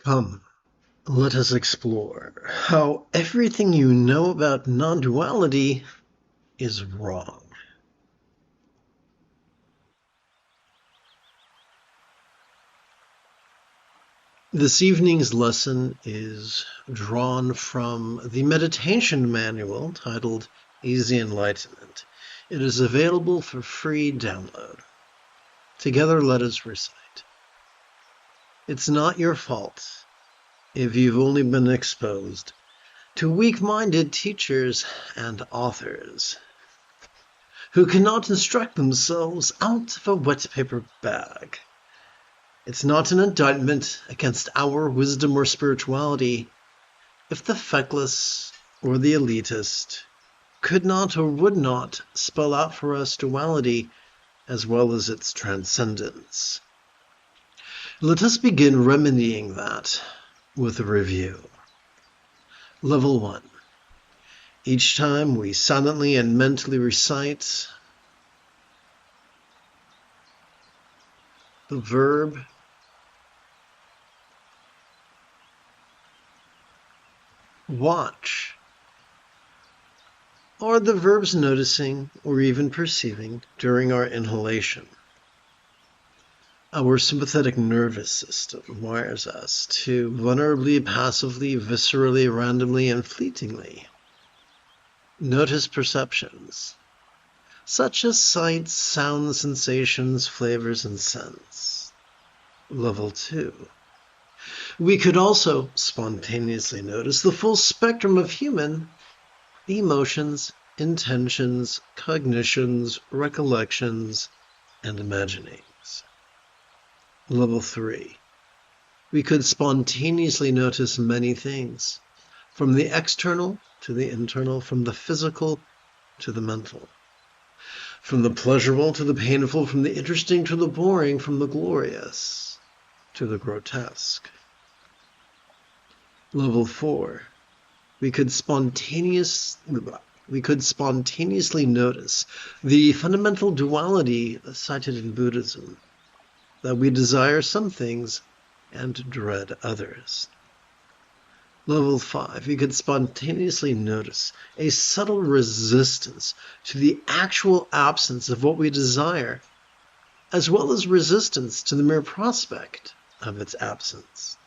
Come, let us explore how everything you know about non-duality is wrong. This evening's lesson is drawn from the meditation manual titled Easy Enlightenment. It is available for free download. Together, let us recite. It's not your fault if you've only been exposed to weak-minded teachers and authors who cannot instruct themselves out of a wet paper bag. It's not an indictment against our wisdom or spirituality if the feckless or the elitist could not or would not spell out for us duality as well as its transcendence. Let us begin remedying that with a review. Level 1. Each time we silently and mentally recite the verb watch, or the verbs noticing or even perceiving during our inhalation. Our sympathetic nervous system wires us to vulnerably, passively, viscerally, randomly, and fleetingly notice perceptions, such as sights, sounds, sensations, flavors, and scents. Level 2. We could also spontaneously notice the full spectrum of human emotions, intentions, cognitions, recollections, and imaginings. Level 3. We could spontaneously notice many things, from the external to the internal, from the physical to the mental, from the pleasurable to the painful, from the interesting to the boring, from the glorious to the grotesque. Level 4. We could spontaneously notice the fundamental duality cited in Buddhism, that we desire some things and dread others. Level 5. We could spontaneously notice a subtle resistance to the actual absence of what we desire, as well as resistance to the mere prospect of its absence.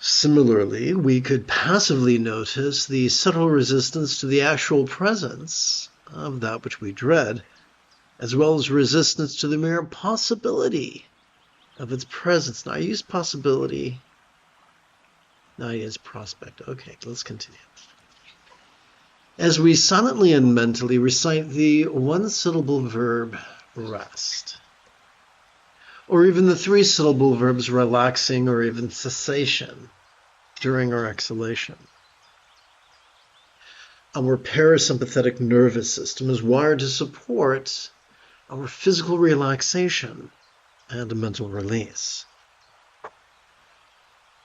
Similarly, we could passively notice the subtle resistance to the actual presence of that which we dread, as well as resistance to the mere possibility of its presence. Now, I use possibility. Now I use prospect. Okay, let's continue. As we silently and mentally recite the one-syllable verb rest, or even the three-syllable verbs relaxing or even cessation during our exhalation, our parasympathetic nervous system is wired to support our physical relaxation and mental release.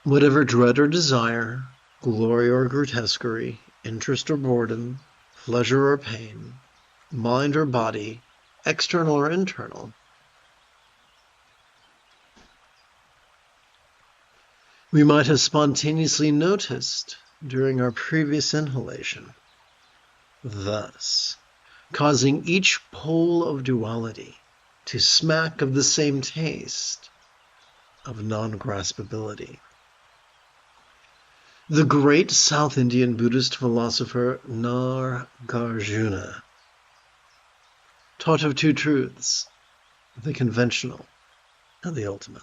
Whatever dread or desire, glory or grotesquerie, interest or boredom, pleasure or pain, mind or body, external or internal, we might have spontaneously noticed during our previous inhalation, thus causing each pole of duality to smack of the same taste of non-graspability. The great South Indian Buddhist philosopher Nagarjuna taught of two truths, the conventional and the ultimate,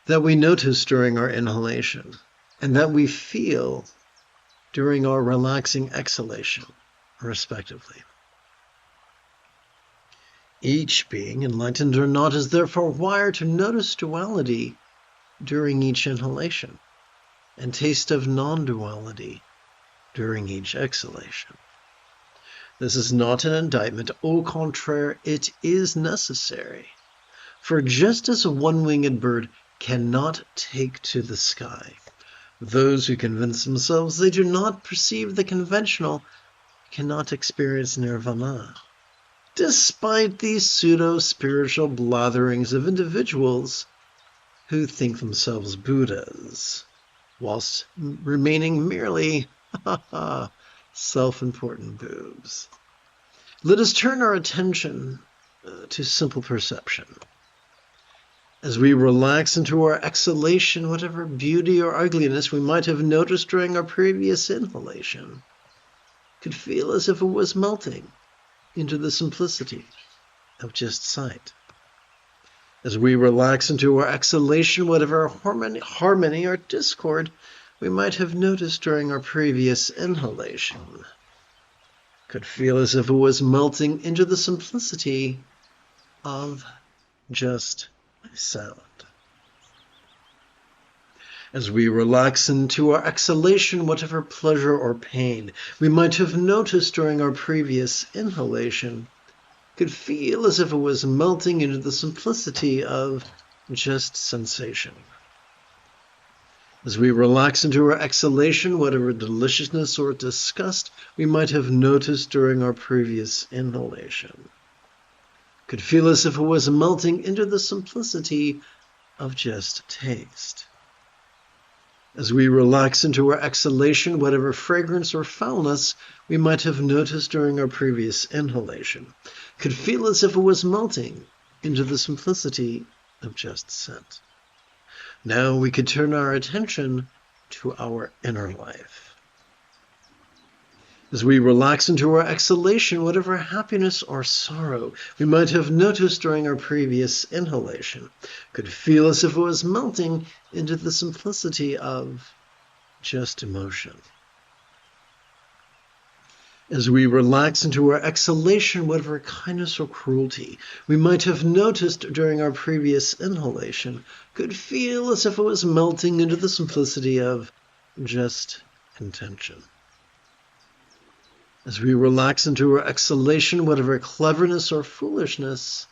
that we notice during our inhalation and that we feel during our relaxing exhalation, respectively. Each being, enlightened or not, is therefore wired to notice duality during each inhalation and taste of non-duality during each exhalation. This is not an indictment. Au contraire, it is necessary. For just as a one-winged bird cannot take to the sky, those who convince themselves they do not perceive the conventional cannot experience nirvana, despite these pseudo-spiritual blatherings of individuals who think themselves Buddhas, whilst remaining merely self-important boobs. Let us turn our attention to simple perception. As we relax into our exhalation, whatever beauty or ugliness we might have noticed during our previous inhalation could feel as if it was melting into the simplicity of just sight. As we relax into our exhalation, whatever harmony or discord we might have noticed during our previous inhalation could feel as if it was melting into the simplicity of just sound. As we relax into our exhalation, whatever pleasure or pain we might have noticed during our previous inhalation could feel as if it was melting into the simplicity of just sensation. As we relax into our exhalation, whatever deliciousness or disgust we might have noticed during our previous inhalation could feel as if it was melting into the simplicity of just taste. As we relax into our exhalation, whatever fragrance or foulness we might have noticed during our previous inhalation could feel as if it was melting into the simplicity of just scent. Now we could turn our attention to our inner life. As we relax into our exhalation, whatever happiness or sorrow we might have noticed during our previous inhalation could feel as if it was melting into the simplicity of just emotion. As we relax into our exhalation, whatever kindness or cruelty we might have noticed during our previous inhalation could feel as if it was melting into the simplicity of just intention. As we relax into our exhalation, whatever cleverness or foolishness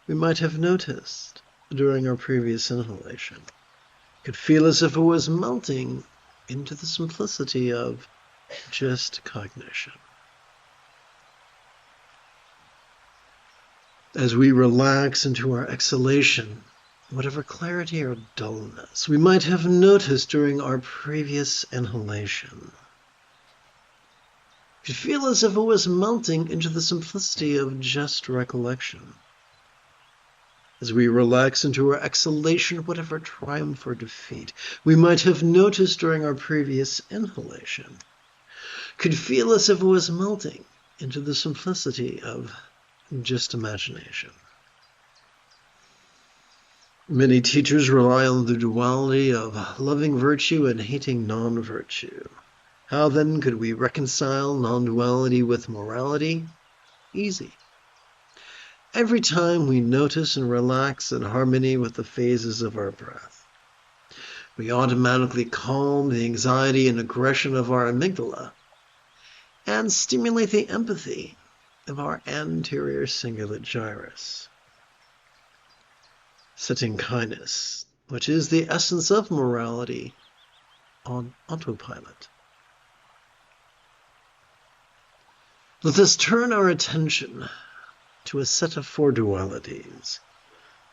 we might have noticed during our previous inhalation could feel as if it was melting into the simplicity of just cognition. As we relax into our exhalation, whatever clarity or dullness we might have noticed during our previous inhalation could feel as if it was melting into the simplicity of just recollection. As we relax into our exhalation, whatever triumph or defeat we might have noticed during our previous inhalation could feel as if it was melting into the simplicity of just imagination. Many teachers rely on the duality of loving virtue and hating non-virtue. How then could we reconcile non-duality with morality? Easy. Every time we notice and relax in harmony with the phases of our breath, we automatically calm the anxiety and aggression of our amygdala and stimulate the empathy of our anterior cingulate gyrus, setting kindness, which is the essence of morality, on autopilot. Let us turn our attention to a set of 4 dualities,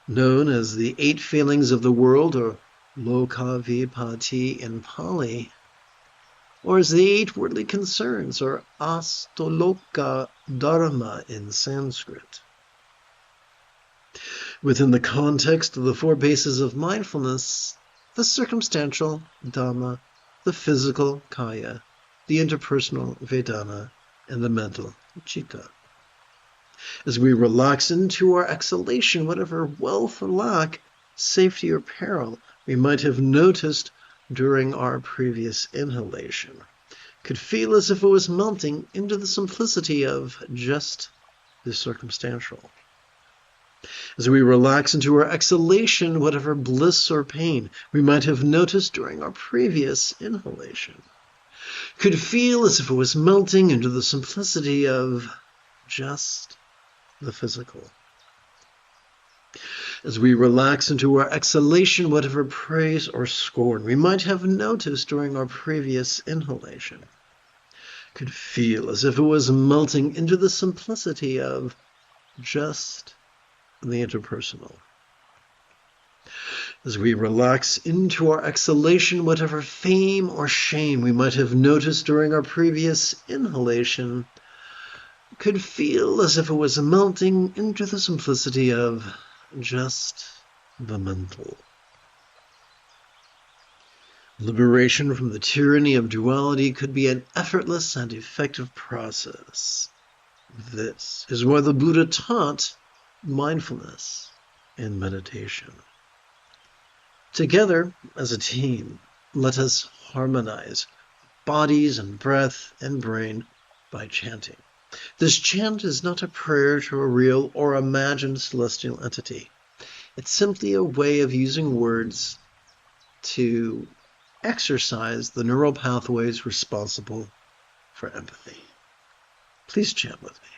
known as the 8 feelings of the world, or Loka Vipatti in Pali, or as the 8 worldly concerns, or Astoloka Dharma in Sanskrit. Within the context of the 4 bases of mindfulness, the circumstantial Dhamma, the physical Kaya, the interpersonal Vedana, and the mental Chitta. As we relax into our exhalation, whatever wealth or lack, safety or peril we might have noticed during our previous inhalation could feel as if it was melting into the simplicity of just the circumstantial. As we relax into our exhalation, whatever bliss or pain we might have noticed during our previous inhalation could feel as if it was melting into the simplicity of just the physical. As we relax into our exhalation, whatever praise or scorn we might have noticed during our previous inhalation could feel as if it was melting into the simplicity of just the interpersonal. As we relax into our exhalation, whatever fame or shame we might have noticed during our previous inhalation could feel as if it was melting into the simplicity of just the mental. Liberation from the tyranny of duality could be an effortless and effective process. This is why the Buddha taught mindfulness and meditation. Together, as a team, let us harmonize bodies and breath and brain by chanting. This chant is not a prayer to a real or imagined celestial entity. It's simply a way of using words to exercise the neural pathways responsible for empathy. Please chant with me.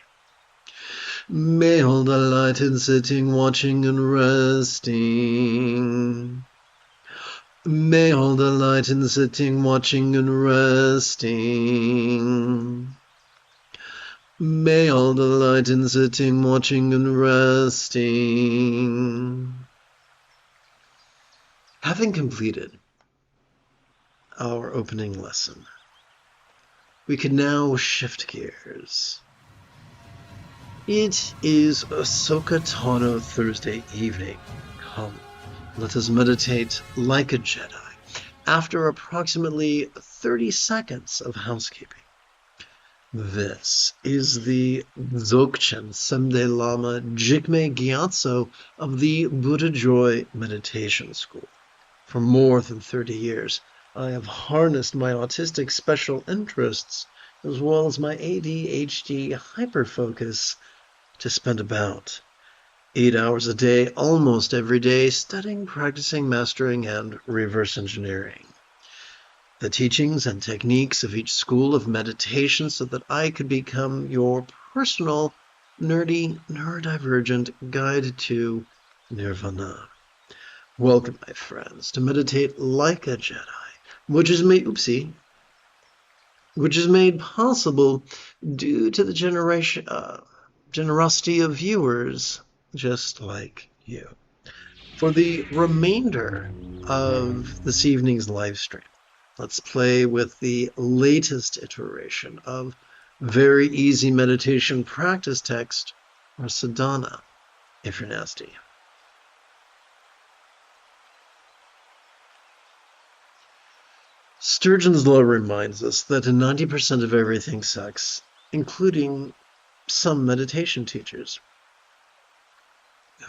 May all the light in sitting, watching, and resting. May all the light in sitting, watching, and resting. May all the light in sitting, watching, and resting. Having completed our opening lesson, we can now shift gears. It is Ahsoka Tano Thursday evening. Come, let us meditate like a Jedi after approximately 30 seconds of housekeeping. This is the Dzogchen Semde Lama Jigme Gyatso of the Buddha Joy Meditation School. For more than 30 years, I have harnessed my autistic special interests as well as my ADHD hyperfocus to spend about 8 hours a day, almost every day, studying, practicing, mastering, and reverse engineering the teachings and techniques of each school of meditation so that I could become your personal, nerdy, neurodivergent guide to nirvana. Welcome, my friends, to meditate like a Jedi, which is made possible due to the generosity of viewers just like you. For the remainder of this evening's live stream, let's play with the latest iteration of very easy meditation practice text, or sadhana, if you're nasty. Sturgeon's Law reminds us that 90% of everything sucks, including some meditation teachers.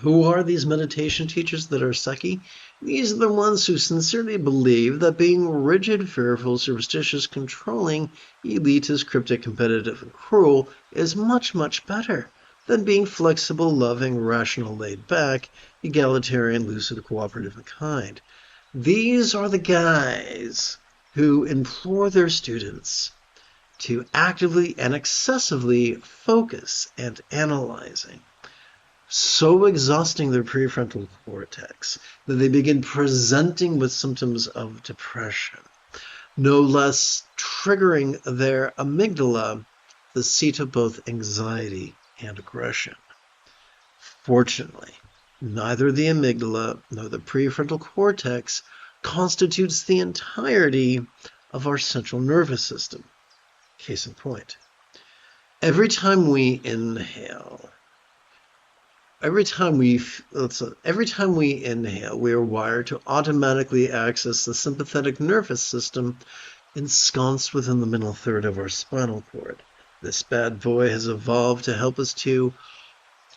Who are these meditation teachers that are sucky? These are the ones who sincerely believe that being rigid, fearful, superstitious, controlling, elitist, cryptic, competitive, and cruel is much, much better than being flexible, loving, rational, laid back, egalitarian, lucid, cooperative, and kind. These are the guys who implore their students to actively and excessively focus and analyzing, so exhausting their prefrontal cortex that they begin presenting with symptoms of depression, no less triggering their amygdala, the seat of both anxiety and aggression. Fortunately, neither the amygdala nor the prefrontal cortex constitutes the entirety of our central nervous system. Case in point, every time we inhale, we are wired to automatically access the sympathetic nervous system ensconced within the middle third of our spinal cord. This bad boy has evolved to help us to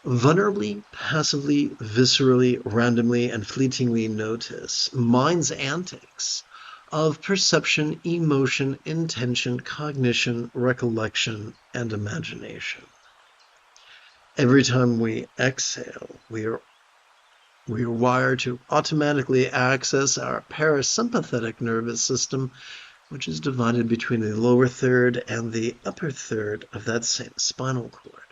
vulnerably, passively, viscerally, randomly, and fleetingly notice mind's antics of perception, emotion, intention, cognition, recollection, and imagination. Every time we exhale, we are wired to automatically access our parasympathetic nervous system, which is divided between the lower third and the upper third of that same spinal cord.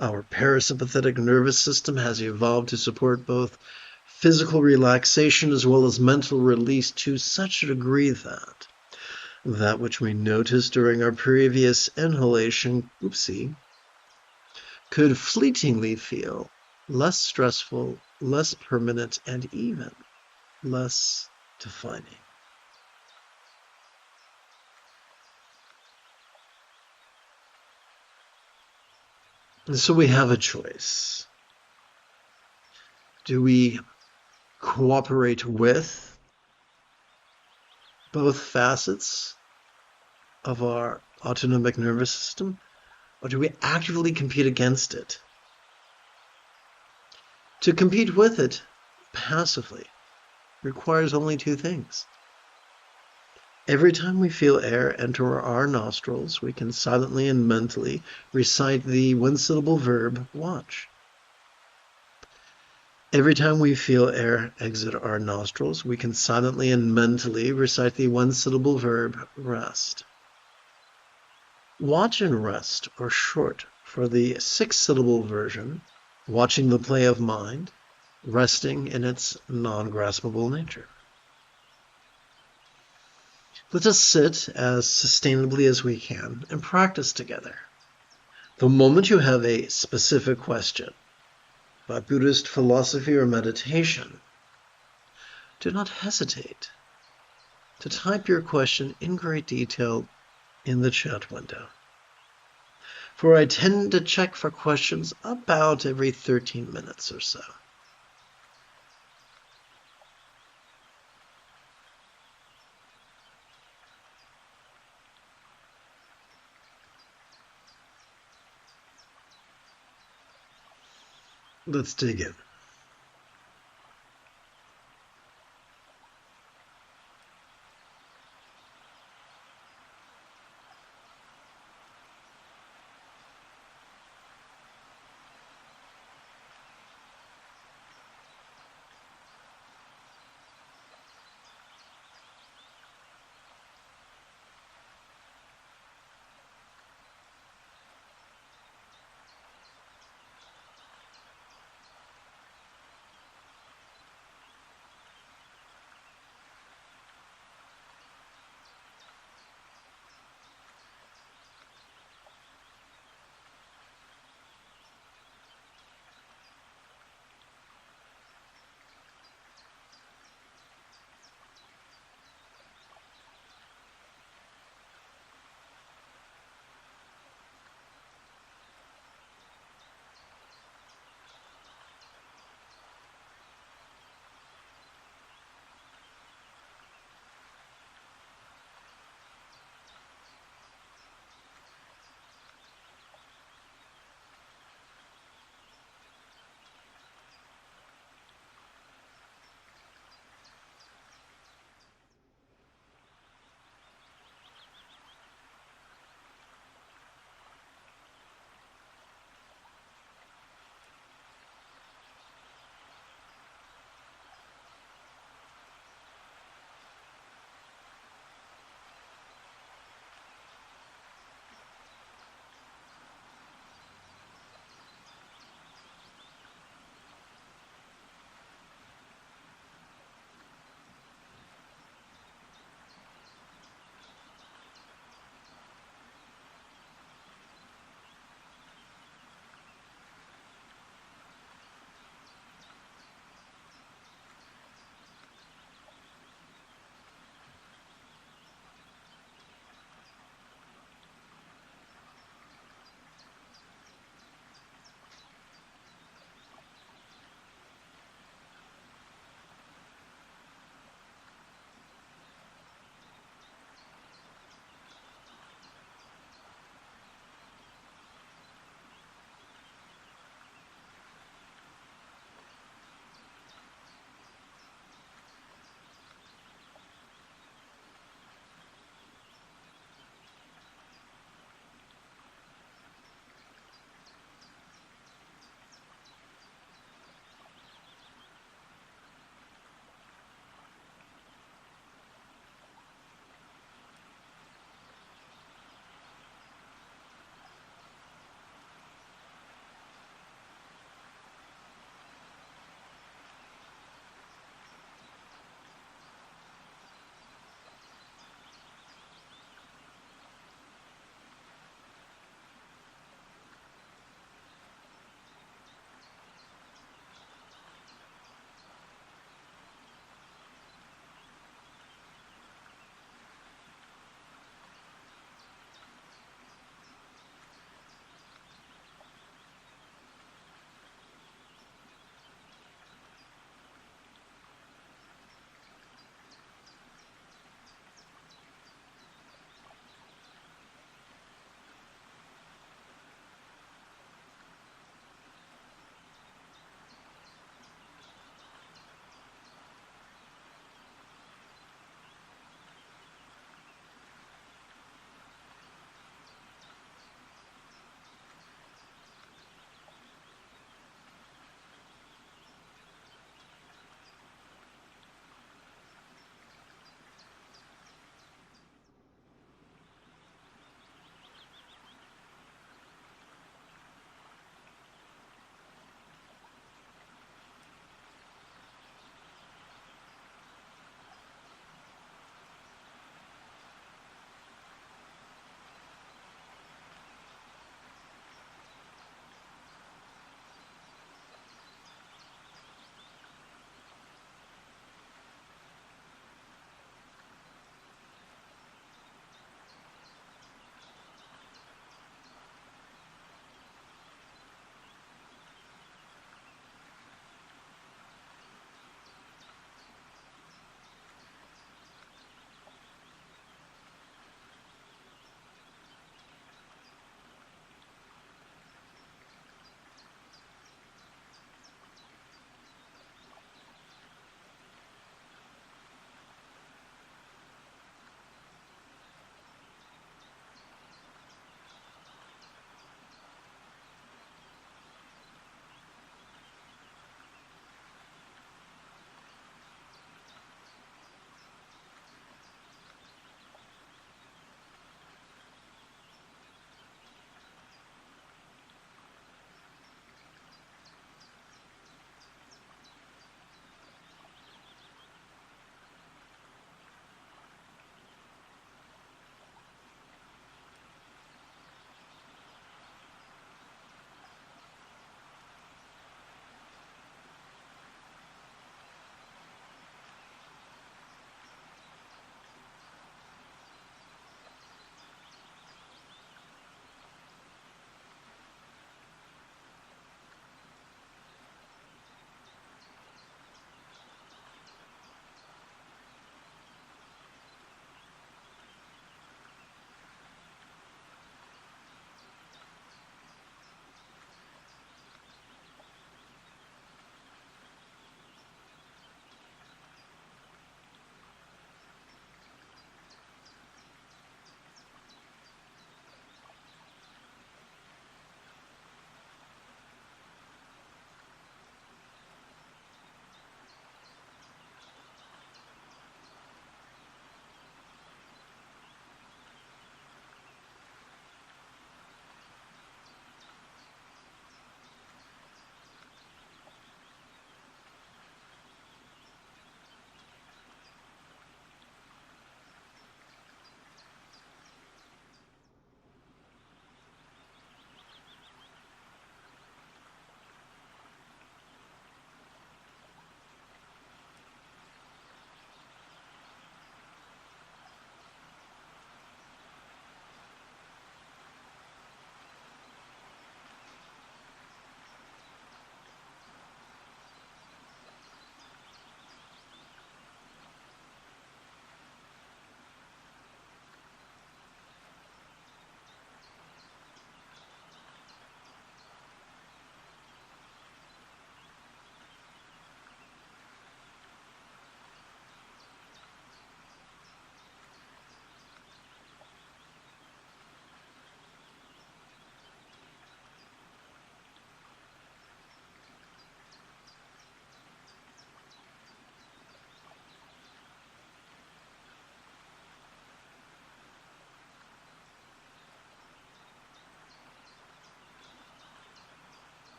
Our parasympathetic nervous system has evolved to support both physical relaxation as well as mental release to such a degree that which we noticed during our previous inhalation, could fleetingly feel less stressful, less permanent, and even less defining. And so we have a choice. Do we cooperate with both facets of our autonomic nervous system, or do we actively compete against it? To compete with it passively requires only two things. Every time we feel air enter our nostrils, we can silently and mentally recite the one-syllable verb, watch. Every time we feel air exit our nostrils, we can silently and mentally recite the one-syllable verb, rest. Watch and rest are short for the six-syllable version, watching the play of mind, resting in its non-graspable nature. Let us sit as sustainably as we can and practice together. The moment you have a specific question about Buddhist philosophy or meditation, do not hesitate to type your question in great detail in the chat window. For I tend to check for questions about every 13 minutes or so. Let's dig in.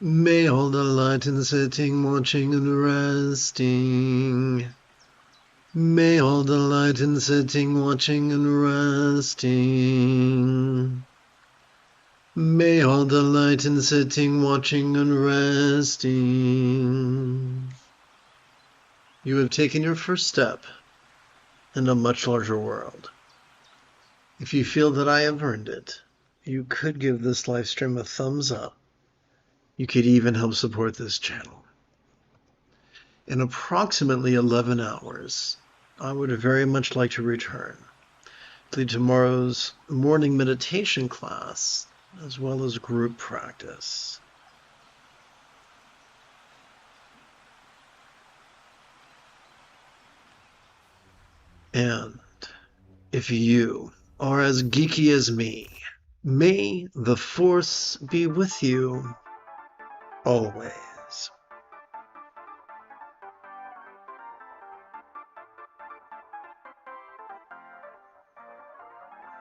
May all delight in sitting, watching, and resting. May all delight in sitting, watching, and resting. May all delight in sitting, watching, and resting. You have taken your first step in a much larger world. If you feel that I have earned it, you could give this live stream a thumbs up. You could even help support this channel. In approximately 11 hours, I would very much like to return to tomorrow's morning meditation class, as well as group practice. And if you are as geeky as me, may the Force be with you always.